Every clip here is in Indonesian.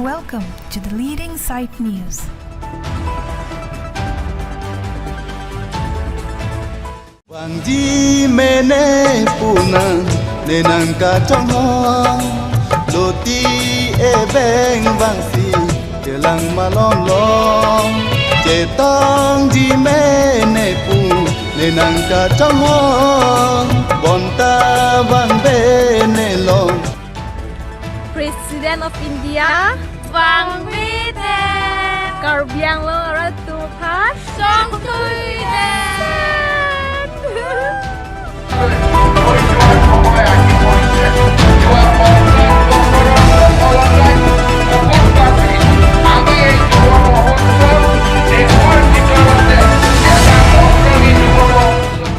Welcome to the Leading Site News. Wangji mene puna nenang kacang loti ebeng bangsi kelang malong cetang ji mene pu nenang kacang bonta bang benelong. President of India Wang Biden Karbiang lo ratu pas Song Tuiden.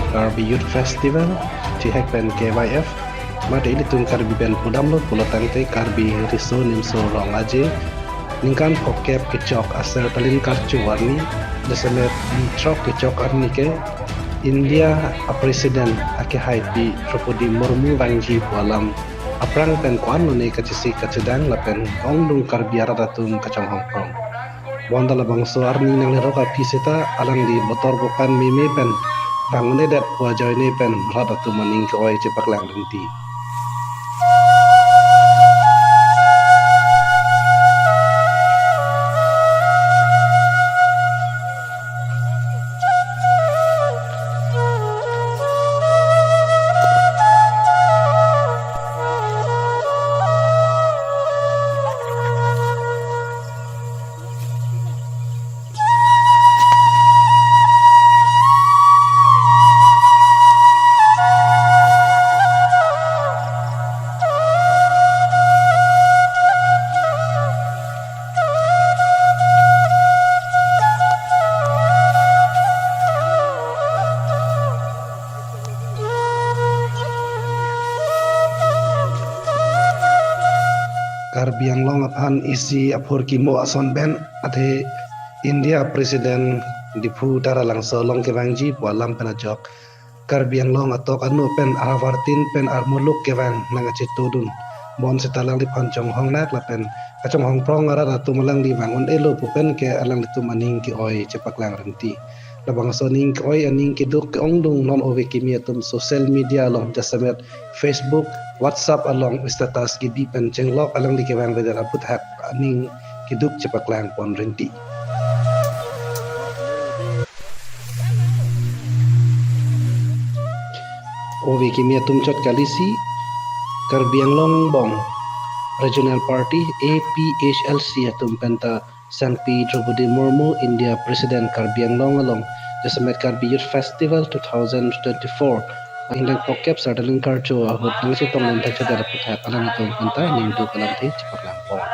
Karbi Youth Festival Cihek pen KYF Mada ini tung karbi pen pudam lo pulau tangte karbi riso nimso rong aje ningkan pokep kecok asal talin karcu warni desemet trok kecok arni ke India a presiden ake haipi Draupadi Murmu Wangji pualam aprang pen kuan lo ne kacisi kacedang lapen ongdung karbi aradatum kacang hongprong wanda labang so arni nang leroka piseta alang di motor bukan mime pen bangunnya dat wajah ini pen radatum maning ke oi cepak lang renti. Karbiang long aphan isi apur kimo ason ben ate India presiden dipu dara lang solong ke Wangji pualam penajok Karbiang long atok anu pen arawartin pen armuluk ke wang nangace tudun bon setalang di pancong hong nak lapen kacang hong prong ara ratu malang di bangun elo pupen ke alang ditu maning ki oi cepak lang renti labang soning ke oi aning kiduk ke ongdung non owe kimia tum social media long jasamet Facebook WhatsApp along status gibi pen cenglok alang di kewang bedar aput hak aning kiduk cepak lang pon renti owe kimia tum cot kalisi Karbiang long bong Regional Party APHLC atum penta Sangpi Draupadi Murmu India President Karbiang long along jasamet Karbi Youth Festival 2024 Indang pokep sardaling karjo ahut nang si tong lentang cedera putak alam itu pentai ning du kalam ti cepak lampong.